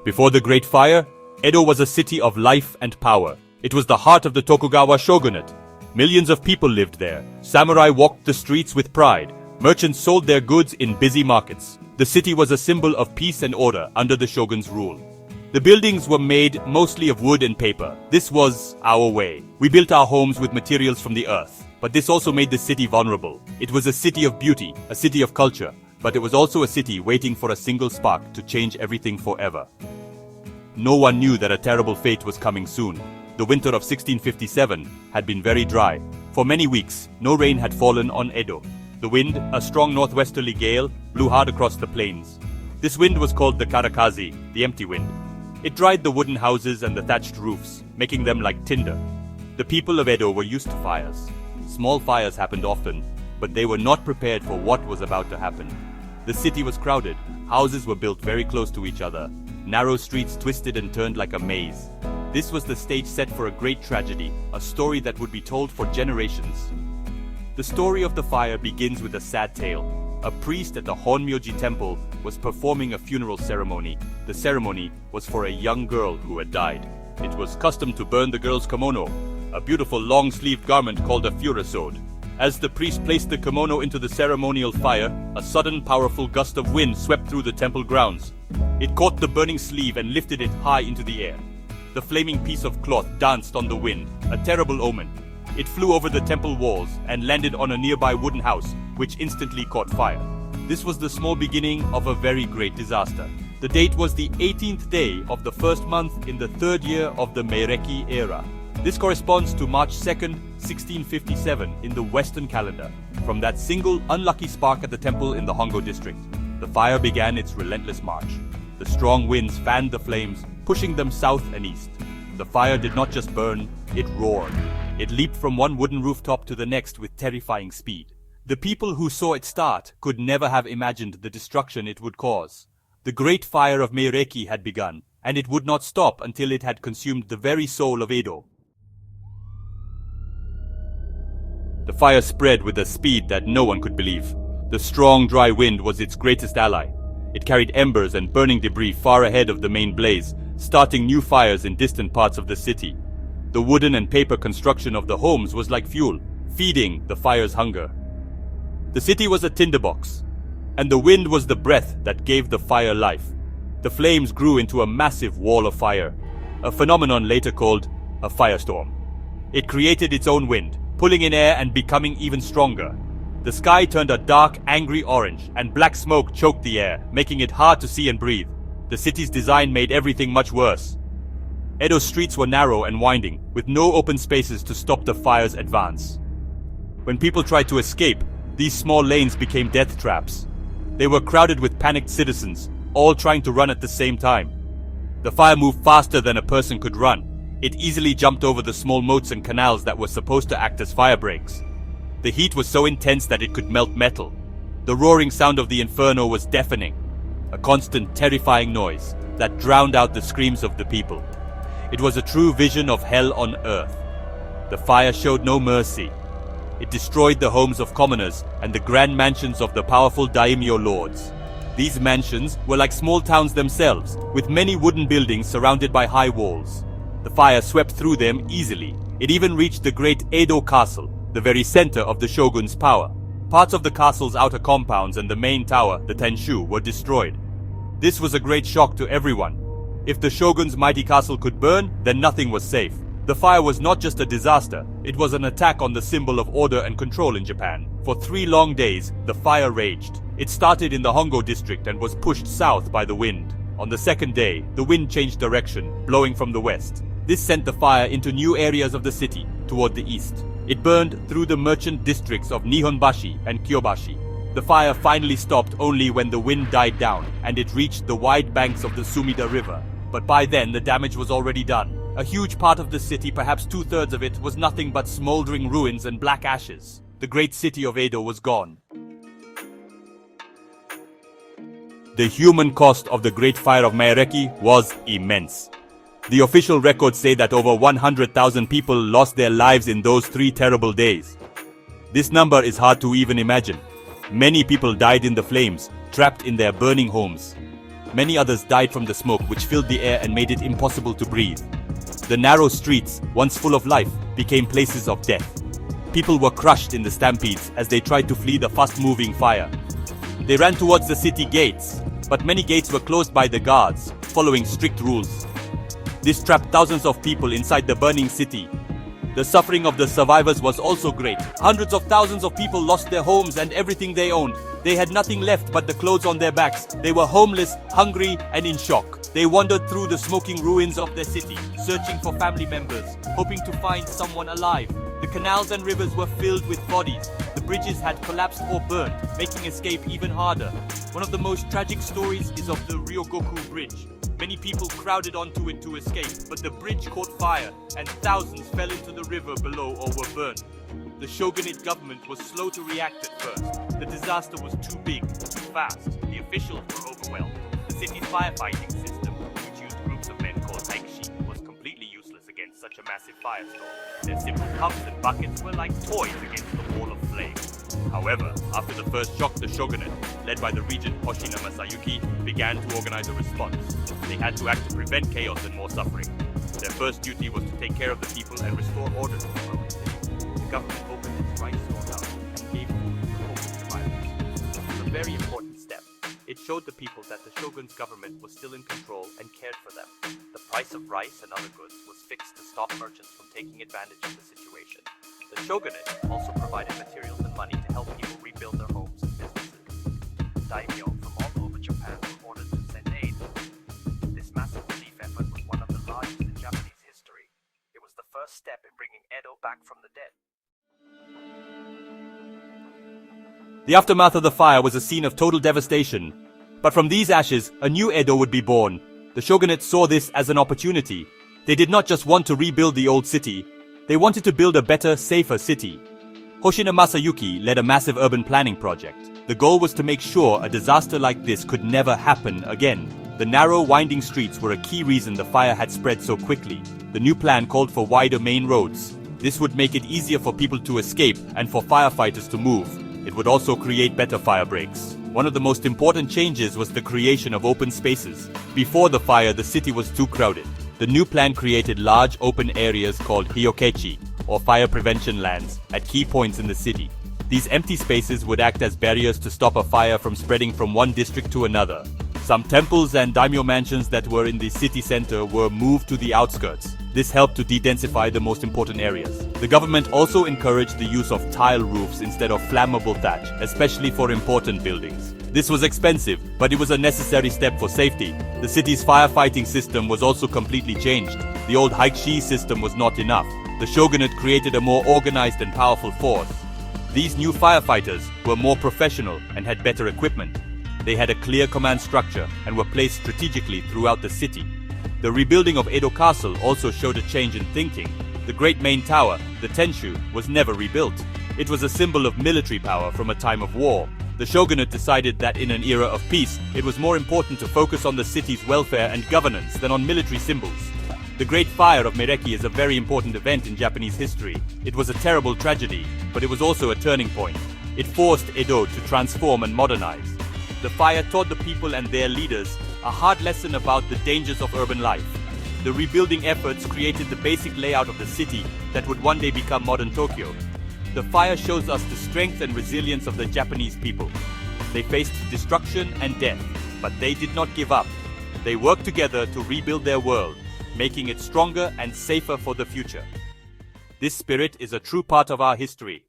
Before the Great Fire, Edo was a city of life and power. It was the heart of the Tokugawa shogunate. Millions of people lived there. Samurai walked the streets with pride. Merchants sold their goods in busy markets. The city was a symbol of peace and order under the shogun's rule. The buildings were made mostly of wood and paper. This was our way. We built our homes with materials from the earth. But this also made the city vulnerable. It was a city of beauty, a city of culture. But it was also a city waiting for a single spark to change everything forever. No one knew that a terrible fate was coming soon. The winter of 1657 had been very dry. For many weeks, no rain had fallen on Edo. The wind, a strong northwesterly gale, blew hard across the plains. This wind was called the cataclysm, the empty wind. It dried the wooden houses and the thatched roofs, making them like tinder. The people of Edo were used to fires. Small fires happened often, but they were not prepared for what was about to happen. The city was crowded. Houses were built very close to each other. Narrow streets twisted and turned like a maze. This was the stage set for a great tragedy, a story that would be told for generations. The story of the fire begins with a sad tale. A priest at the Honmyoji temple was performing a funeral ceremony. The ceremony was for a young girl who had died. It was custom to burn the girl's kimono, a beautiful long-sleeved garment called a furisode. As the priest placed the kimono into the ceremonial fire, a sudden powerful gust of wind swept through the temple grounds. It caught the burning sleeve and lifted it high into the air. The flaming piece of cloth danced on the wind, a terrible omen. It flew over the temple walls and landed on a nearby wooden house, which instantly caught fire. This was the small beginning of a very great disaster. The date was the 18th day of the first month in the third year of the Meireki era. This corresponds to March 2nd, 1657 in the Western calendar. From that single unlucky spark at the temple in the Hongo district, the fire began its relentless march. The strong winds fanned the flames, pushing them south and east. The fire did not just burn, it roared. It leaped from one wooden rooftop to the next with terrifying speed. The people who saw it start could never have imagined the destruction it would cause. The Great Fire of Meireki had begun, and it would not stop until it had consumed the very soul of Edo. The fire spread with a speed that no one could believe. The strong, dry wind was its greatest ally. It carried embers and burning debris far ahead of the main blaze, starting new fires in distant parts of the city. The wooden and paper construction of the homes was like fuel, feeding the fire's hunger. The city was a tinderbox, and the wind was the breath that gave the fire life. The flames grew into a massive wall of fire, a phenomenon later called a firestorm. It created its own wind, pulling in air and becoming even stronger. The sky turned a dark, angry orange, and black smoke choked the air, making it hard to see and breathe. The city's design made everything much worse. Edo's streets were narrow and winding, with no open spaces to stop the fire's advance. When people tried to escape, these small lanes became death traps. They were crowded with panicked citizens, all trying to run at the same time. The fire moved faster than a person could run. It easily jumped over the small moats and canals that were supposed to act as fire breaks. The heat was so intense that it could melt metal. The roaring sound of the inferno was deafening, a constant, terrifying noise that drowned out the screams of the people. It was a true vision of hell on earth. The fire showed no mercy. It destroyed the homes of commoners and the grand mansions of the powerful daimyo lords. These mansions were like small towns themselves, with many wooden buildings surrounded by high walls. The fire swept through them easily. It even reached the great Edo castle, the very center of the shogun's power. Parts of the castle's outer compounds and the main tower, the Tenshu, were destroyed. This was a great shock to everyone. If the shogun's mighty castle could burn, then nothing was safe. The fire was not just a disaster, it was an attack on the symbol of order and control in Japan. For 3 long days, the fire raged. It started in the Hongo district and was pushed south by the wind. On the second day, the wind changed direction, blowing from the west. This sent the fire into new areas of the city, toward the east. It burned through the merchant districts of Nihonbashi and Kyobashi. The fire finally stopped only when the wind died down, and it reached the wide banks of the Sumida River. But by then, the damage was already done. A huge part of the city, perhaps 2/3 of it, was nothing but smoldering ruins and black ashes. The great city of Edo was gone. The human cost of the Great Fire of Meireki was immense. The official records say that over 100,000 people lost their lives in those 3 terrible days. This number is hard to even imagine. Many people died in the flames, trapped in their burning homes. Many others died from the smoke which filled the air and made it impossible to breathe. The narrow streets, once full of life, became places of death. People were crushed in the stampedes as they tried to flee the fast-moving fire. They ran towards the city gates, but many gates were closed by the guards, following strict rules. This trapped thousands of people inside the burning city. The suffering of the survivors was also great. Hundreds of thousands of people lost their homes and everything they owned. They had nothing left but the clothes on their backs. They were homeless, hungry, and in shock. They wandered through the smoking ruins of their city, searching for family members, hoping to find someone alive. The canals and rivers were filled with bodies. The bridges had collapsed or burned, making escape even harder. One of the most tragic stories is of the Ryogoku Bridge. Many people crowded onto it to escape, but the bridge caught fire and thousands fell into the river below or were burned. The shogunate government was slow to react at first. The disaster was too big, too fast. The officials were overwhelmed. The city's firefighting system, which used groups of men called Aikshi, was completely useless against such a massive firestorm. Their simple cups and buckets were like toys against the wall of flames. However, after the first shock, the shogunate, led by the regent Hoshina Masayuki, began to organize a response. They had to act to prevent chaos and more suffering. Their first duty was to take care of the people and restore order to the broken city. The government opened its rice storehouse and gave food to homeless survivors. It was a very important step. It showed the people that the shogun's government was still in control and cared for them. The price of rice and other goods was fixed to stop merchants from taking advantage of the situation. The shogunate also provided materials and money to help people rebuild their homes and businesses. Daimyo from all over Japan were ordered to send aid. This massive relief effort was one of the largest in Japanese history. It was the first step in bringing Edo back from the dead. The aftermath of the fire was a scene of total devastation. But from these ashes, a new Edo would be born. The shogunate saw this as an opportunity. They did not just want to rebuild the old city. They wanted to build a better, safer city. Hoshina Masayuki led a massive urban planning project. The goal was to make sure a disaster like this could never happen again. The narrow, winding streets were a key reason the fire had spread so quickly. The new plan called for wider main roads. This would make it easier for people to escape and for firefighters to move. It would also create better fire breaks. One of the most important changes was the creation of open spaces. Before the fire, the city was too crowded. The new plan created large open areas called hyokechi, or fire prevention lands, at key points in the city. These empty spaces would act as barriers to stop a fire from spreading from one district to another. Some temples and daimyo mansions that were in the city center were moved to the outskirts. This helped to de-densify the most important areas. The government also encouraged the use of tile roofs instead of flammable thatch, especially for important buildings. This was expensive, but it was a necessary step for safety. The city's firefighting system was also completely changed. The old Haikshi system was not enough. The shogunate created a more organized and powerful force. These new firefighters were more professional and had better equipment. They had a clear command structure and were placed strategically throughout the city. The rebuilding of Edo Castle also showed a change in thinking. The great main tower, the Tenshu, was never rebuilt. It was a symbol of military power from a time of war. The shogunate decided that in an era of peace, it was more important to focus on the city's welfare and governance than on military symbols. The Great Fire of Meireki is a very important event in Japanese history. It was a terrible tragedy, but it was also a turning point. It forced Edo to transform and modernize. The fire taught the people and their leaders a hard lesson about the dangers of urban life. The rebuilding efforts created the basic layout of the city that would one day become modern Tokyo. The fire shows us the strength and resilience of the Japanese people. They faced destruction and death, but they did not give up. They worked together to rebuild their world, making it stronger and safer for the future. This spirit is a true part of our history.